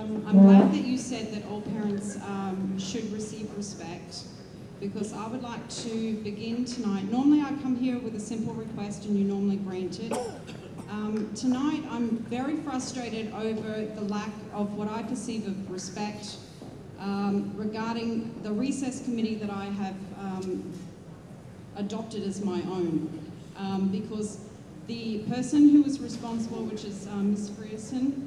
I'm glad that you said that all parents should receive respect, because I would like to begin tonight. Normally I come here with a simple request and you normally grant it. Tonight I'm very frustrated over the lack of what I perceive of respect regarding the recess committee that I have adopted as my own, because the person who was responsible, which is Ms. Frierson,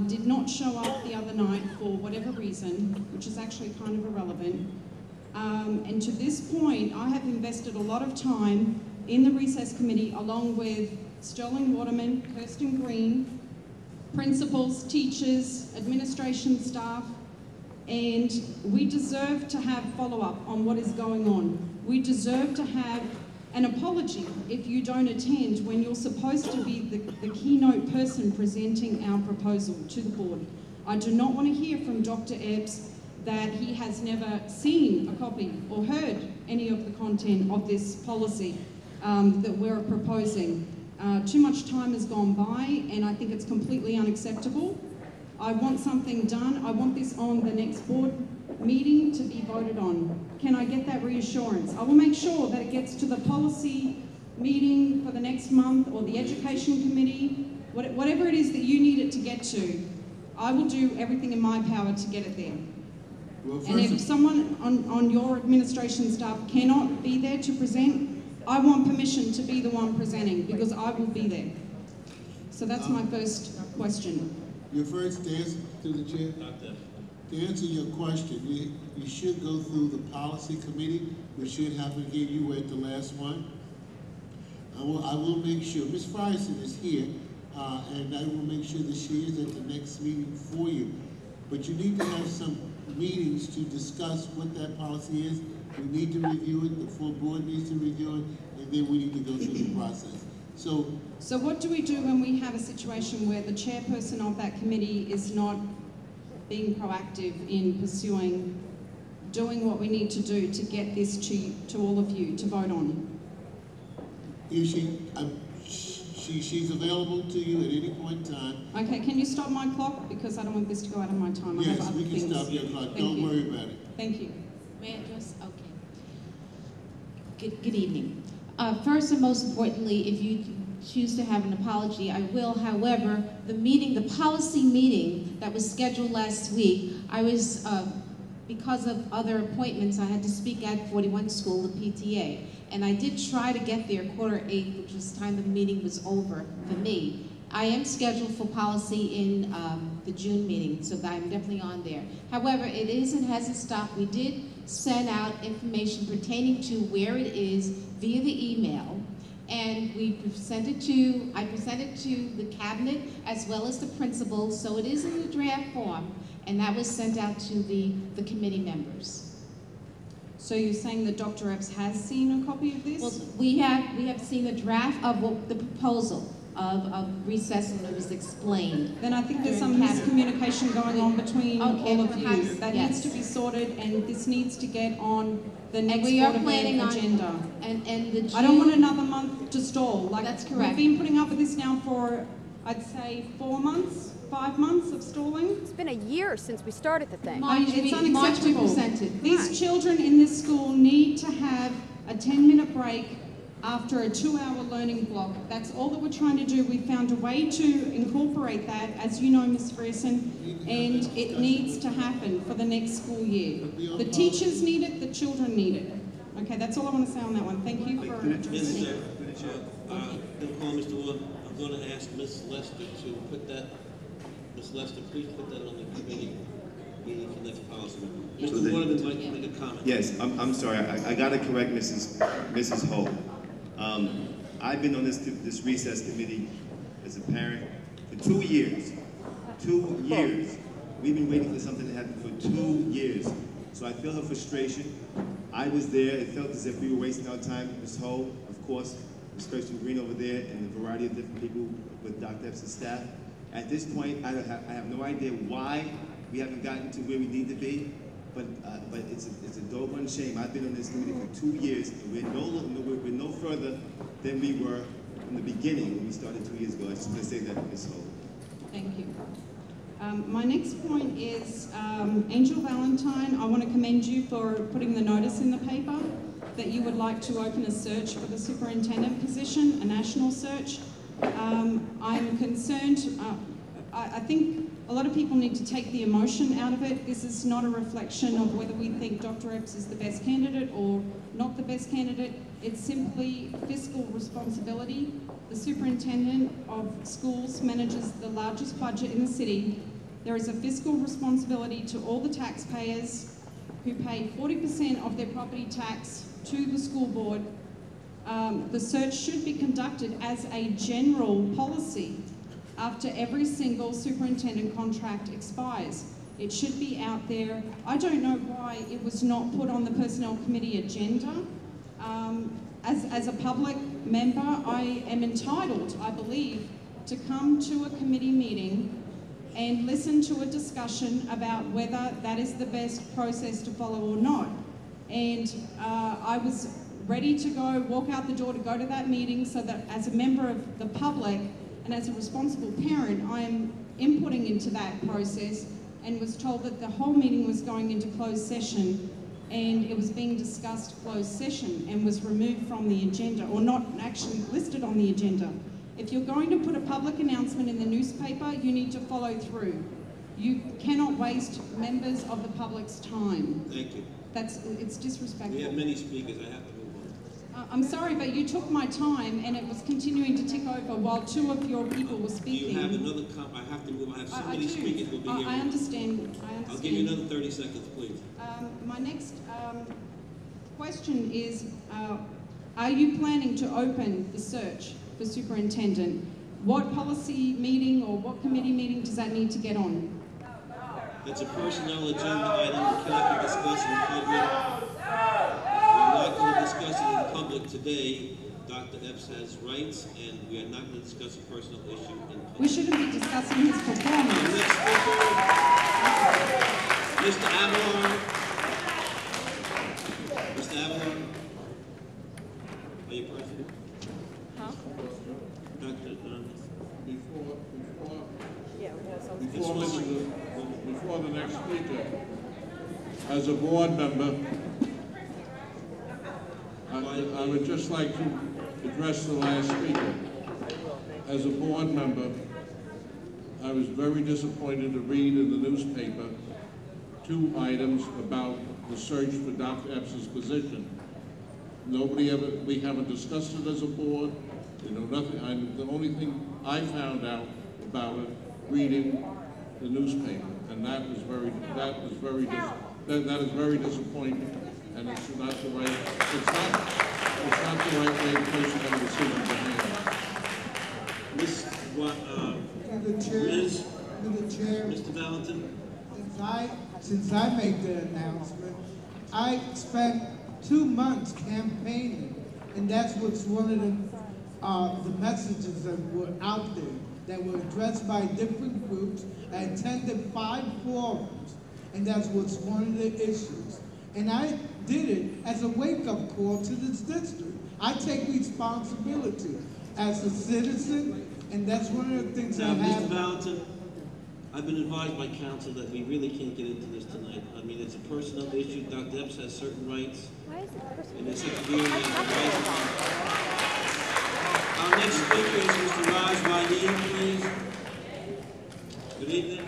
did not show up the other night for whatever reason, which is actually kind of irrelevant. And to this point, I have invested a lot of time in the recess committee along with Sterling Waterman, Kirsten Green, principals, teachers, administration staff, and we deserve to have follow-up on what is going on. We deserve to have an apology if you don't attend when you're supposed to be the keynote person presenting our proposal to the board. I do not want to hear from Dr. Epps that he has never seen a copy or heard any of the content of this policy that we're proposing. Too much time has gone by and I think it's completely unacceptable. I want something done. I want this on the next board meeting to be voted on. Can I get that reassurance? I will make sure that it gets to the policy meeting for the next month or the education committee, whatever it is that you need it to get to. I will do everything in my power to get it there. Well, and if someone on your administration staff cannot be there to present, I want permission to be the one presenting because I will be there. So that's my first question. Your first answer to the chair? To answer your question, we should go through the policy committee. We should have again, you were at the last one. I will make sure, Ms. Frierson is here, and I will make sure that she is at the next meeting for you. But you need to have some meetings to discuss what that policy is. We need to review it, the full board needs to review it, and then we need to go through the process. So what do we do when we have a situation where the chairperson of that committee is not being proactive in doing what we need to do to get this to all of you to vote on? She's available to you at any point in time. Okay, can you stop my clock? Because I don't want this to go out of my time. I yes, have other we can things. Stop your clock. Don't worry about it. Thank you. May I address? Okay. Good evening. First and most importantly, if you choose to have an apology, I will. However, the policy meeting that was scheduled last week, I was, because of other appointments, I had to speak at 41 School, the PTA. And I did try to get there 7:45, which was the time the meeting was over for me. I am scheduled for policy in the June meeting, so I'm definitely on there. However, it is and hasn't stopped. We did send out information pertaining to where it is via the email, and I presented to the cabinet as well as the principals, so it is in the draft form, and that was sent out to the committee members. So you're saying that Dr. Epps has seen a copy of this? Well, we have seen the draft of the proposal of recess, and it was explained. Then I think there's some miscommunication going on between all of you. That needs to be sorted, and this needs to get on the next Board of Ed agenda. I don't want another month to stall. That's correct. We've been putting up with this now for, I'd say, 4 months. 5 months of stalling? It's been a year since we started the thing. It's unacceptable. These children in this school need to have a 10-minute break after a 2-hour learning block. That's all that we're trying to do. We found a way to incorporate that, as you know, Ms. Frierson, and it needs to happen for the next school year. The teachers need it, the children need it. Okay, that's all I want to say on that one. Thank you for addressing it. Mr. Wood, I'm going to ask Ms. Lester to put that. Ms. Lester, please put that on the committee meeting for next policy. Mr. Wood would like to make a comment. Yes, I'm sorry. I got to correct Mrs. Holt. I've been on this recess committee as a parent for 2 years. 2 years. We've been waiting for something to happen for 2 years. So I feel her frustration. I was there. It felt as if we were wasting our time. Ms. Holt, of course, Ms. Kirsten Green over there, and a variety of different people with Dr. Epps' staff. At this point, I have no idea why we haven't gotten to where we need to be, but it's a doggone shame. I've been on this committee for 2 years, and we're no further than we were from the beginning when we started 2 years ago. I just want to say that, Ms. Holt. Thank you. My next point is Angel Valentine. I want to commend you for putting the notice in the paper that you would like to open a search for the superintendent position, a national search. I'm concerned, I think a lot of people need to take the emotion out of it. This is not a reflection of whether we think Dr. Epps is the best candidate or not the best candidate. It's simply fiscal responsibility. The superintendent of schools manages the largest budget in the city. There is a fiscal responsibility to all the taxpayers who pay 40% of their property tax to the school board. The search should be conducted as a general policy after every single superintendent contract expires. It should be out there. I don't know why it was not put on the personnel committee agenda. As a public member, I am entitled, I believe, to come to a committee meeting and listen to a discussion about whether that is the best process to follow or not. And I was ready to go, walk out the door to go to that meeting so that as a member of the public and as a responsible parent, I am inputting into that process and was told that the whole meeting was going into closed session and it was being discussed closed session and was removed from the agenda, or not actually listed on the agenda. If you're going to put a public announcement in the newspaper, you need to follow through. You cannot waste members of the public's time. Thank you. It's disrespectful. We have many speakers. I have to move on. I'm sorry, but you took my time and it was continuing to tick over while two of your people were Do speaking. you have another I have to move. I have so many do. speakers who will be here. I understand. I'll give you another 30 seconds, please. My next question is, are you planning to open the search for superintendent? What policy meeting or what committee meeting does that need to get on? It's a personnel agenda item. We cannot be discussing in public. We're not going to discuss it in public today. Dr. Epps has rights, and we are not going to discuss a personal issue in public. We shouldn't be discussing his performance. Our next speaker, Mr. Avalon. Mr. Avalon, are you present? Huh? Dr. Before the next speaker, as a board member, I would just like to address the last speaker. As a board member, I was very disappointed to read in the newspaper 2 items about the search for Dr. Epps' position. We haven't discussed it as a board. You know, nothing. The only thing I found out about it reading the newspaper, and that is very disappointing. And it's not the right. It's not the right way to place a decision to make. Mr. Valentin. Since I made the announcement, I spent 2 months campaigning, and that's what's one of the messages that were out there that were addressed by different groups. I attended 5 forums, and that's what's one of the issues. And I did it as a wake-up call to this district. I take responsibility as a citizen, and that's one of the things Now, I have. Mr. Valentin, I've been advised by counsel that we really can't get into this tonight. I mean, it's a personal issue. Dr. Epps has certain rights. Why is it personal? And it's interfering with the rights. Our next speaker is Mr. Raj Waheed, please. Good evening.